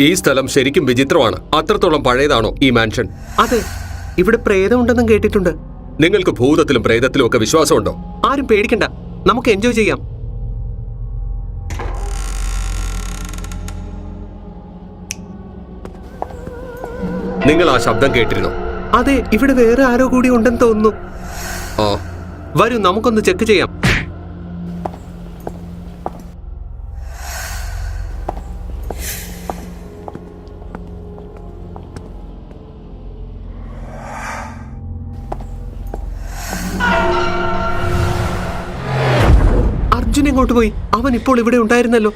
ഈ സ്ഥലം ശരിക്കും വിചിത്രമാണ്. അത്രത്തോളം പഴയതാണോ ഈ മാൻഷൻ? അതെ, ഇവിടെ പ്രേതമുണ്ടെന്നും കേട്ടിട്ടുണ്ട്. നിങ്ങൾക്ക് ഭൂതത്തിലും പ്രേതത്തിലും ഒക്കെ വിശ്വാസമുണ്ടോ? ആരും പേടിക്കണ്ട, നമുക്ക് എൻജോയ് ചെയ്യാം. നിങ്ങൾ ആ ശബ്ദം കേട്ടിരുന്നോ? അതെ, ഇവിടെ വേറെ ആരോ കൂടി ഉണ്ടെന്ന് തോന്നുന്നു. ആ, വരൂ നമുക്കൊന്ന് ചെക്ക് ചെയ്യാം. അർജുൻ എങ്ങോട്ട് പോയി? അവൻ ഇപ്പോൾ ഇവിടെ ഉണ്ടായിരുന്നല്ലോ.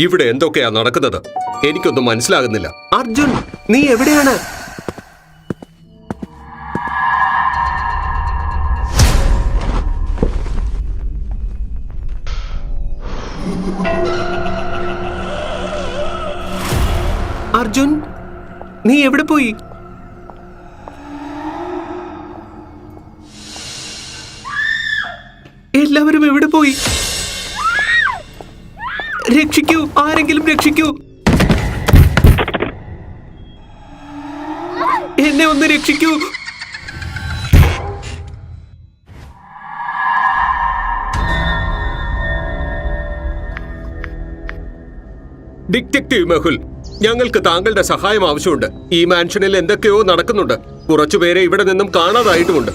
ഇവിടെ എന്തൊക്കെയാ നടക്കുന്നത്? എനിക്കൊന്നും മനസ്സിലാകുന്നില്ല. അർജുൻ, നീ എവിടെയാണ്? അർജുൻ, നീ എവിടെ പോയി? എല്ലാവരും എവിടെ പോയി? രക്ഷിക്കൂ, ആരെങ്കിലും രക്ഷിക്കൂ, എന്നെ ഒന്ന് രക്ഷിക്കൂ. ഡിറ്റക്റ്റീവ് മെഹുൽ, ഞങ്ങൾക്ക് താങ്കളുടെ സഹായം ആവശ്യമുണ്ട്. ഈ മാൻഷനിൽ എന്തൊക്കെയോ നടക്കുന്നുണ്ട്. കുറച്ചുപേരെ ഇവിടെ നിന്നും കാണാതായിട്ടുമുണ്ട്.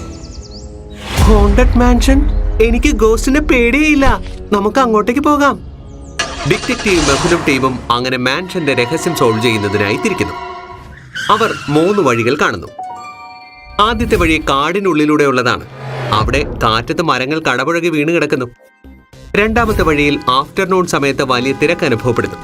Haunted mansion? എനിക്ക് ഗോസ്റ്റിനെ പേടിയില്ല. നമുക്ക് അങ്ങോട്ടേക്ക് പോകാം. ഡിറ്റക്റ്റീവ് മെഹുലും ടീമും അങ്ങനെ മാൻഷന്റെ രഹസ്യം സോൾവ് ചെയ്യുന്നതിനായി തിരിക്കുന്നു. അവർ 3 വഴികൾ കാണുന്നു. ആദ്യത്തെ വഴി കാടിനുള്ളിലൂടെയുള്ളതാണ്. അവിടെ കാറ്റത്ത് മരങ്ങൾ കടപുഴകി വീണ് കിടക്കുന്നു. രണ്ടാമത്തെ വഴിയിൽ ആഫ്റ്റർനൂൺ സമയത്ത് വലിയ തിരക്ക് അനുഭവപ്പെടുന്നു.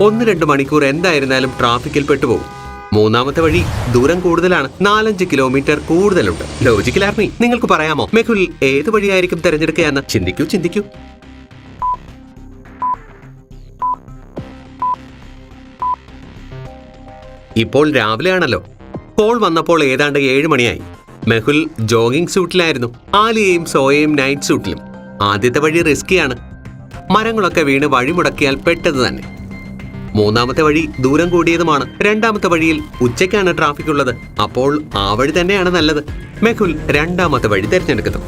1-2 മണിക്കൂർ എന്തായിരുന്നാലും ട്രാഫിക്കിൽ പെട്ടുപോകും. മൂന്നാമത്തെ വഴി ദൂരം കൂടുതലാണ്, 4-5 കിലോമീറ്റർ കൂടുതലുണ്ട്. ലോജിക്കൽ ആർമി, നിങ്ങൾക്ക് പറയാമോ മെഹുൽ ഏത് വഴിയായിരിക്കും തിരഞ്ഞെടുക്കുകയെന്ന്? ചിന്തിക്കൂ. ഇപ്പോൾ രാവിലെയാണല്ലോ. കോൾ വന്നപ്പോൾ ഏതാണ്ട് 7 മണിയായി. മെഹുൽ ജോഗിംഗ് സൂട്ടിലായിരുന്നു. ആലിയയും സോയയും നൈറ്റ് സൂട്ടിലും. ആദ്യത്തെ വഴി റിസ്കിയാണ്. മരങ്ങളൊക്കെ വീണ് വഴിമുടക്കിയാൽ പെട്ടത് തന്നെ. മൂന്നാമത്തെ വഴി ദൂരം കൂടിയതുമാണ്. രണ്ടാമത്തെ വഴിയിൽ ഉച്ചയ്ക്കാണ് ട്രാഫിക് ഉള്ളത്. അപ്പോൾ ആ വഴി തന്നെയാണ് നല്ലത്. മെഹുൽ രണ്ടാമത്തെ വഴി തിരഞ്ഞെടുക്കുന്നു.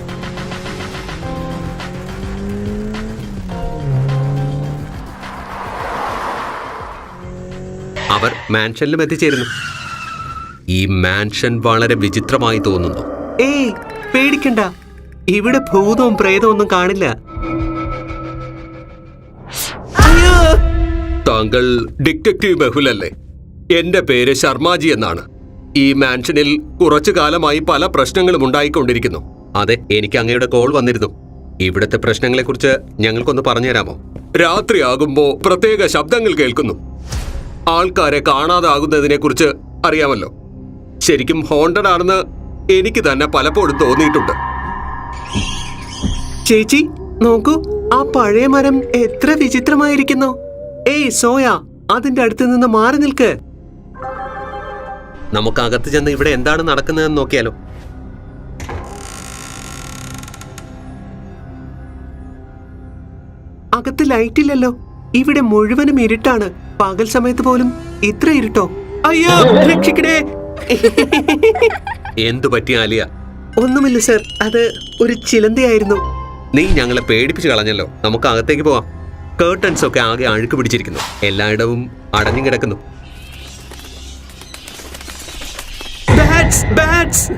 അവർ മാൻഷനിലും എത്തിച്ചേരുന്നു. ഈ മാൻഷൻ വളരെ വിചിത്രമായി തോന്നുന്നു. ഏയ്, പേടിക്കണ്ട, ഇവിടെ ഭൂതവും പ്രേതവും ഒന്നും കാണില്ല. താങ്കൾ ഡിറ്റക്റ്റീവ് മെഹുൽ അല്ലേ? എന്റെ പേര് ശർമാജി എന്നാണ്. ഈ മാൻഷനിൽ കുറച്ചു കാലമായി പല പ്രശ്നങ്ങളും ഉണ്ടായിക്കൊണ്ടിരിക്കുന്നു. അതെ, എനിക്ക് അങ്ങയുടെ കോൾ വന്നിരുന്നു. ഇവിടുത്തെ പ്രശ്നങ്ങളെക്കുറിച്ച് ഞങ്ങൾക്കൊന്ന് പറഞ്ഞുതരാമോ? രാത്രിയാകുമ്പോ പ്രത്യേക ശബ്ദങ്ങൾ കേൾക്കുന്നു. ആൾക്കാരെ കാണാതാകുന്നതിനെ കുറിച്ച് അറിയാമല്ലോ. ശരിക്കും ഹോണ്ടഡ് ആണെന്ന് എനിക്ക് തന്നെ പലപ്പോഴും തോന്നിയിട്ടുണ്ട്. ചേച്ചി നോക്കൂ, ആ പഴയ മരം എത്ര വിചിത്രമായിരിക്കുന്നു. ഏയ് സോയ, അതിന്റെ അടുത്ത് നിന്ന് മാറി നിൽക്ക്. നമുക്ക് അകത്ത് ചെന്ന് ഇവിടെ എന്താണ് നടക്കുന്നതെന്ന് നോക്കിയാലോ. അകത്ത് ലൈറ്റ് ഇല്ലല്ലോ. ഇവിടെ മുഴുവനും ഇരുട്ടാണ്. പകൽ സമയത്ത് പോലും ഇത്ര ഇരുട്ടോ? അയ്യോ, രക്ഷിക്കണേ. എന്തു പറ്റി ആലിയ? ഒന്നുമില്ല സർ, അത് ഒരു ചിലന്തയായിരുന്നു. നീ ഞങ്ങളെ പേടിപ്പിച്ചു കളഞ്ഞല്ലോ. നമുക്ക് അകത്തേക്ക് പോവാം. കേർട്ടൻസ് ഒക്കെ ആകെ അഴുക്ക് പിടിച്ചിരിക്കുന്നു. എല്ലായിടവും അടഞ്ഞു കിടക്കുന്നു.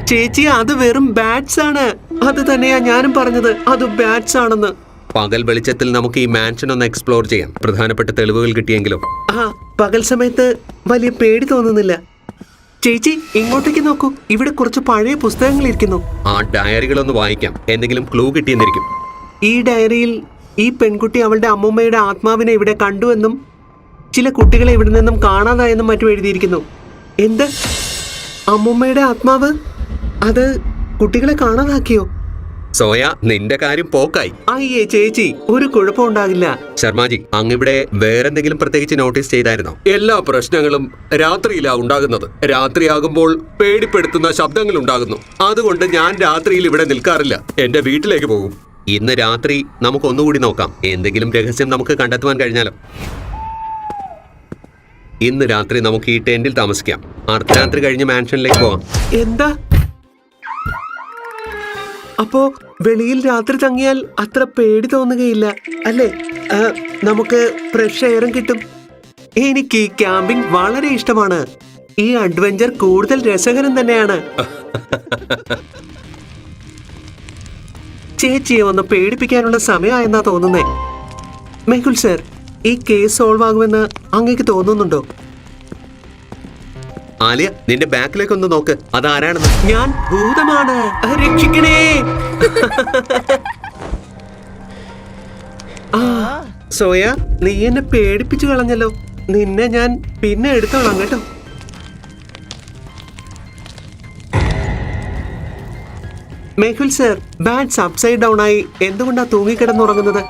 ചേച്ചി, അത് വെറും ബാറ്റ്സ് ആണ്. അത് തന്നെയാ ഞാനും പറഞ്ഞത്, അത് ബാറ്റ്സ് ആണെന്ന്. പകൽ വെളിച്ചത്തിൽ നമുക്ക് ഈ മാൻഷൻ ഒന്ന് എക്സ്പ്ലോർ ചെയ്യാം. പ്രധാനപ്പെട്ട തെളിവുകൾ കിട്ടിയെങ്കിലോ. ആ, പകൽ സമയത്ത് വലിയ പേടി തോന്നുന്നില്ല. ചേച്ചി ഇങ്ങോട്ടേക്ക് നോക്കൂ, ഇവിടെ കുറച്ച് പഴയ പുസ്തകങ്ങൾ ഇരിക്കുന്നു. ആ ഡയറികളൊന്ന് വായിക്കാം, എന്തെങ്കിലും ക്ലൂ കിട്ടിയെന്നിരിക്കും. ഈ ഡയറിയിൽ ഈ പെൺകുട്ടി അവളുടെ അമ്മൂമ്മയുടെ ആത്മാവിനെ ഇവിടെ കണ്ടുവെന്നും ചില കുട്ടികളെ ഇവിടെ നിന്നും കാണാതായെന്നും മറ്റും എഴുതിയിരിക്കുന്നു. എന്ത്? അമ്മൂമ്മയുടെ ആത്മാവ്? അത് കുട്ടികളെ കാണാതാക്കിയോ? സോയ, നിന്റെ കാര്യം പോക്കായി. അയ്യേ ചേച്ചി, ഒരു കുഴപ്പം ഉണ്ടാകില്ല. ശർമാജി, അങ്ങിവിടെ വേറെന്തെങ്കിലും പ്രത്യേകിച്ച് നോട്ടീസ് ചെയ്തായിരുന്നോ? എല്ലാ പ്രശ്നങ്ങളും രാത്രിയിലാ ഉണ്ടാകുന്നത്. രാത്രിയാകുമ്പോൾ പേടിപ്പെടുത്തുന്ന ശബ്ദങ്ങൾ ഉണ്ടാകുന്നു. അതുകൊണ്ട് ഞാൻ രാത്രിയിൽ ഇവിടെ നിൽക്കാറില്ല. എന്റെ വീട്ടിലേക്ക് പോകും. ഇന്ന് രാത്രി നമുക്ക് ഒന്നുകൂടി നോക്കാം. എന്തെങ്കിലും രഹസ്യം നമുക്ക് കണ്ടെത്തുവാൻ കഴിഞ്ഞാലോ. ഇന്ന് രാത്രി നമുക്ക് ഈ ടെന്റിൽ താമസിക്കാം. അർദ്ധരാത്രി കഴിഞ്ഞ് മാൻഷനിലേക്ക് പോവാം. എന്താ? അപ്പോ വെളിയിൽ രാത്രി തങ്ങിയാൽ അത്ര പേടി തോന്നുകയില്ല അല്ലേ? നമുക്ക് ഫ്രഷ് എയറും കിട്ടും. എനിക്ക് ഈ ക്യാമ്പിംഗ് വളരെ ഇഷ്ടമാണ്. ഈ അഡ്വഞ്ചർ കൂടുതൽ രസകരം തന്നെയാണ്. ചേച്ചിയെ ഒന്ന് പേടിപ്പിക്കാനുള്ള സമയമായെന്നാ തോന്നുന്നേ. മെഹുൽ സർ, ഈ കേസ് സോൾവ് ആകുമെന്ന് അങ്ങേക്ക് തോന്നുന്നുണ്ടോ? ആലിയ, നിന്റെ ബാക്കിലേക്ക് ഒന്ന് നോക്ക്. അതാരാണെന്ന്? ഞാൻ ഭൂതമാണ്, രക്ഷിക്കണേ. സോയ, നീ എന്നെ പേടിപ്പിച്ചു കളഞ്ഞല്ലോ. നിന്നെ ഞാൻ പിന്നെ എടുത്തോളാം കേട്ടോ. Mehul sir, bats upside down ആയി എന്തുകൊണ്ടാ തൂങ്ങിക്കിടന്നുറങ്ങുന്നത്?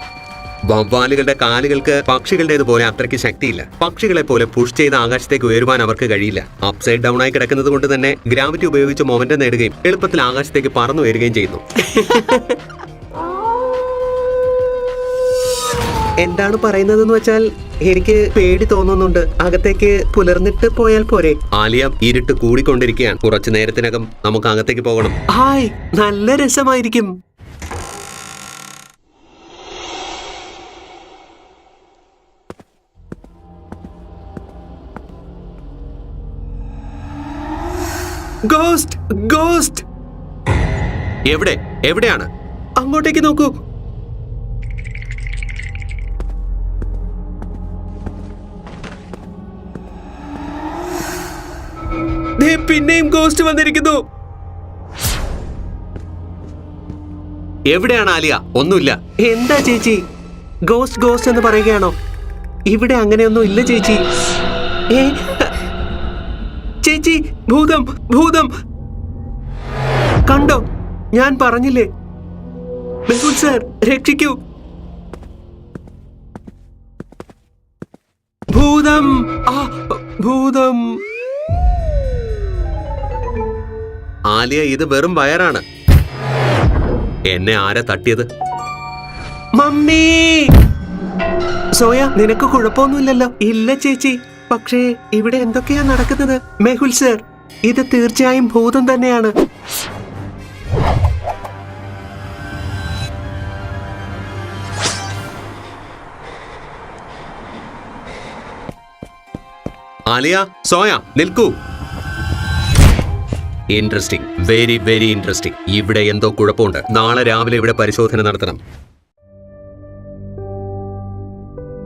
വവ്വാലുകളുടെ കാലുകൾക്ക് പക്ഷികളുടേതുപോലെ അത്രയ്ക്ക് ശക്തിയില്ല. പക്ഷികളെ പോലെ പുഷ് ചെയ്ത് ആകാശത്തേക്ക് ഉയരുവാൻ അവർക്ക് കഴിയില്ല. അപ്സൈഡ് ഡൗൺ ആയി കിടക്കുന്നത് കൊണ്ട് തന്നെ ഗ്രാവിറ്റി ഉപയോഗിച്ച് മൊമെന്റം നേടുകയും എളുപ്പത്തിൽ ആകാശത്തേക്ക് പറന്നു ഉയരുകയും ചെയ്യുന്നു. എന്താണ് പറയുന്നതെന്ന് വെച്ചാൽ എനിക്ക് പേടി തോന്നുന്നുണ്ട്. അകത്തേക്ക് പുലർന്നിട്ട് പോയാൽ പോരെ? ആലിയ, ഇരുട്ട് കൂടിക്കൊണ്ടിരിക്കുകയാണ്. കുറച്ചു നേരത്തിനകം നമുക്ക് അകത്തേക്ക് പോകണം. ഹായ്, നല്ല രസമായിരിക്കും. Ghost, ghost. എവിടെയാണ്? അങ്ങോട്ടേക്ക് നോക്കൂ. പിന്നെയും ഗോസ്റ്റ് വന്നിരിക്കുന്നു. എവിടെയാണ് ആലിയ? ഒന്നുമില്ല. എന്താ ചേച്ചി, ഗോസ്റ്റ് ഗോസ്റ്റ് എന്ന് പറയുകയാണോ? ഇവിടെ അങ്ങനെയൊന്നും ഇല്ല ചേച്ചി. ചേച്ചി, ഭൂതം, ഭൂതം. കണ്ടോ? ഞാൻ പറഞ്ഞില്ലേ. മെഹുൽ സർ, രക്ഷിക്കൂ. ഭൂതം, ഭൂതം. ആലിയ, ഇത് വെറും വയറാണ്. എന്നെ ആരാ തട്ടിയത്? മമ്മി. സോയ, നിനക്ക് കുഴപ്പമൊന്നുമില്ലല്ലോ? ഇല്ല ചേച്ചി. പക്ഷേ ഇവിടെ എന്തൊക്കെയാ നടക്കുന്നത്? മെഹുൽ സർ, ഇത് തീർച്ചയായും ഭൂതം തന്നെയാണ്. ആലിയ, സോയ, നിൽക്കൂ. Interesting, very very interesting. ഇവിടെ എന്തോ കുഴപ്പമുണ്ട്. നാളെ രാവിലെ ഇവിടെ പരിശോധന നടത്തണം.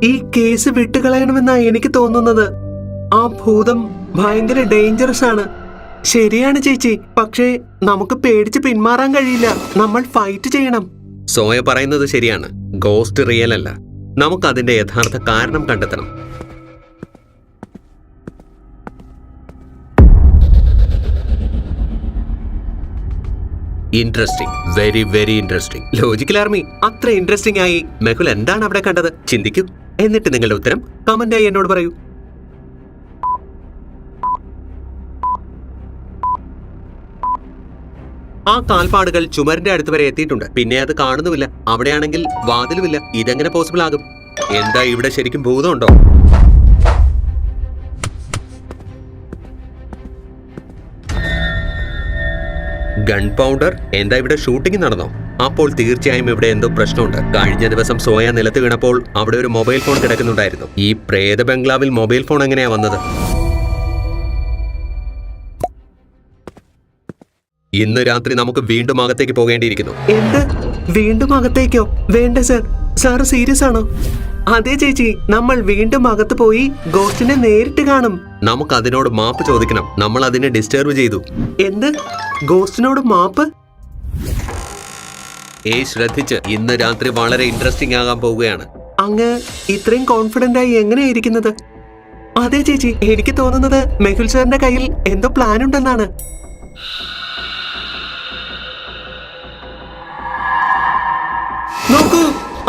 ഈ കേസ് വിട്ടുകളയണമെന്നാ എനിക്ക് തോന്നുന്നത്. ആ ഭൂതം ഭയങ്കര ഡേഞ്ചറസ് ആണ്. ശരിയാണ് ചേച്ചി, പക്ഷേ നമുക്ക് പേടിച്ച് പിന്മാറാൻ കഴിയില്ല. നമ്മൾ ഫൈറ്റ് ചെയ്യണം. സോയ പറയുന്നത് ശരിയാണ്. ഗോസ്റ്റ് റിയൽ അല്ല. നമുക്ക് അതിന്റെ യഥാർത്ഥ കാരണം കണ്ടെത്തണം. Interesting, very very interesting. Logical army, അത്ര ഇൻട്രസ്റ്റിംഗ് ആയി മെഹുൽ എന്താണ് അവിടെ കണ്ടത്? ചിന്തിക്കൂ. എന്നിട്ട് നിങ്ങളുടെ ഉത്തരം കമന്റായി എന്നോട് പറയൂ. ആ കാൽപ്പാടുകൾ ചുമരിന്റെ അടുത്ത് വരെ എത്തിയിട്ടുണ്ട്. പിന്നെ അത് കാണുന്നുമില്ല. അവിടെയാണെങ്കിൽ വാതിലുമില്ല. ഇതെങ്ങനെ പോസിബിൾ ആകും? എന്താ, ഇവിടെ ശരിക്കും ഭൂതമുണ്ടോ? Gun powder. എന്താ, ഇവിടെ ഷൂട്ടിംഗ് നടന്നോ? അപ്പോൾ തീർച്ചയായും ഇവിടെ എന്തോ പ്രശ്നമുണ്ട്. കഴിഞ്ഞ ദിവസം സോയ നിലത്ത് വീണപ്പോൾ അവിടെ ഒരു മൊബൈൽ ഫോൺ കിടക്കുന്നുണ്ടായിരുന്നു. ഈ പ്രേത ബംഗ്ലാവിൽ മൊബൈൽ ഫോൺ എങ്ങനെയാ വന്നത്? ഇന്ന് രാത്രി നമുക്ക് വീണ്ടും അകത്തേക്ക് പോകേണ്ടിയിരിക്കുന്നു. എന്ത്? വീണ്ടും അകത്തേക്കോ? വേണ്ട സർ. സാറ് സീരിയസ് ആണോ? അതെ ചേച്ചി, നമ്മൾ വീണ്ടും അകത്ത് പോയി ഗോസ്റ്റിനെ നേരിട്ട് കാണും. നമുക്ക് അതിനോട് മാപ്പ് ചോദിക്കണം. നമ്മൾ അതിനെ ഡിസ്റ്റർബ് ചെയ്തു. എന്ത്? ഗോസ്റ്റിനോട് മാപ്പ്? ശ്രദ്ധിച്ച്, ഇന്ന് രാത്രി വളരെ ഇൻട്രസ്റ്റിംഗ് ആകാൻ പോവുകയാണ്. അങ്ങ് ഇത്രയും കോൺഫിഡന്റ് ആയി എങ്ങനെയാ ഇരിക്കുന്നത്? അതെ ചേച്ചി, എനിക്ക് തോന്നുന്നത് മെഹുൽ സാറിന്റെ കയ്യിൽ എന്തോ പ്ലാൻ ഉണ്ടെന്നാണ്. നോക്കൂ,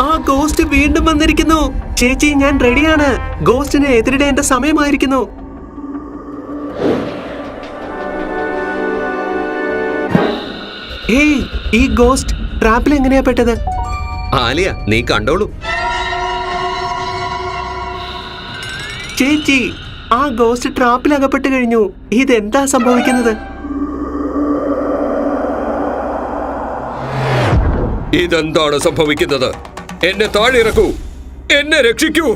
ആ ഗോസ്റ്റ് വീണ്ടും വന്നിരിക്കുന്നു. ചേച്ചി, ഞാൻ റെഡിയാണ്. ഗോസ്റ്റിനെ എതിരിടേണ്ട സമയമായിരിക്കുന്നു. ഹേയ്, ഈ ഗോസ്റ്റ് ട്രാപ്പിൽ എങ്ങനെയാ പെട്ടത്? ആലിയ, നീ കണ്ടോളൂ. ചേച്ചി, ആ ഗോസ്റ്റ് ട്രാപ്പിൽ അകപ്പെട്ട് കഴിഞ്ഞു. ഇതെന്താ സംഭവിക്കുന്നത്? ഇതെന്താണ് സംഭവിക്കുന്നത്? എന്നെ താഴെ ഇറക്കൂ, എന്നെ രക്ഷിക്കൂ.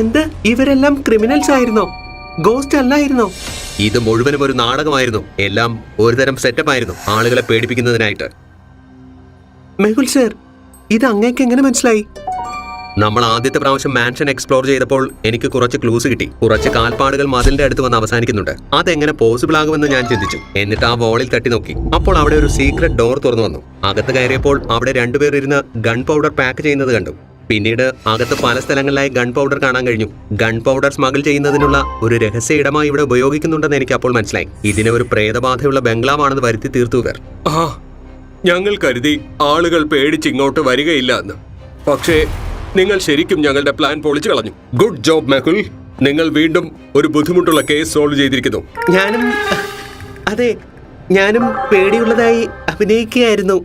എന്ത്? ഇവരെല്ലാം ക്രിമിനൽസ് ആയിരുന്നോ? ഗോസ്റ്റ് അല്ലായിരുന്നോ? ഇത് മുഴുവനും ഒരു നാടകമായിരുന്നു. എല്ലാം ഒരുതരം സെറ്റപ്പ് ആയിരുന്നു, ആളുകളെ പേടിപ്പിക്കുന്നതിനായിട്ട്. മെഹുൽ സർ, ഇത് അങ്ങേക്ക് എങ്ങനെ മനസ്സിലായി? നമ്മൾ ആദ്യത്തെ പ്രാവശ്യം മാൻഷൻ എക്സ്പ്ലോർ ചെയ്തപ്പോൾ എനിക്ക് കുറച്ച് ക്ലൂസ് കിട്ടി. കുറച്ച് കാൽപ്പാടുകൾ മതിലിന്റെ അടുത്ത് വന്ന് അവസാനിക്കുന്നുണ്ട്. അതെങ്ങനെ പോസിബിൾ ആകുമെന്ന് ഞാൻ ചിന്തിച്ചു. എന്നിട്ട് ആ വോളിൽ തട്ടി നോക്കി. അപ്പോൾ അവിടെ ഒരു സീക്രട്ട് ഡോർ തുറന്നു വന്നു. അകത്ത് കയറിയപ്പോൾ അവിടെ രണ്ടുപേർ ഇരുന്ന് ഗൺ പൗഡർ പാക്ക് ചെയ്യുന്നത് കണ്ടു. പിന്നീട് അകത്ത് പല സ്ഥലങ്ങളിലായി ഗൺ പൗഡർ കാണാൻ കഴിഞ്ഞു. ഗൺ പൗഡർ സ്മഗിൾ ചെയ്യുന്നതിനുള്ള ഒരു രഹസ്യ ഇടമായി ഇവിടെ ഉപയോഗിക്കുന്നുണ്ടെന്ന് എനിക്ക് അപ്പോൾ മനസ്സിലായി. ഇതിനെ ഒരു പ്രേതബാധയുള്ള ബംഗ്ലാവാണെന്ന് വരുത്തി തീർത്തു ഇവർ. ഞങ്ങൾ കരുതി ആളുകൾ പേടിച്ച് ഇങ്ങോട്ട് വരികയില്ല എന്ന്. പക്ഷേ നിങ്ങൾ ശരിക്കും ഞങ്ങളുടെ പ്ലാൻ പൊളിച്ചു കളഞ്ഞു. Good job Mehul. നിങ്ങൾ വീണ്ടും ഒരു ബുദ്ധിമുട്ടുള്ള കേസ് സോൾവ് ചെയ്തിരിക്കുന്നു. ഞാനും പേടിയുള്ളതായി അഭിനയിക്കുകയായിരുന്നു.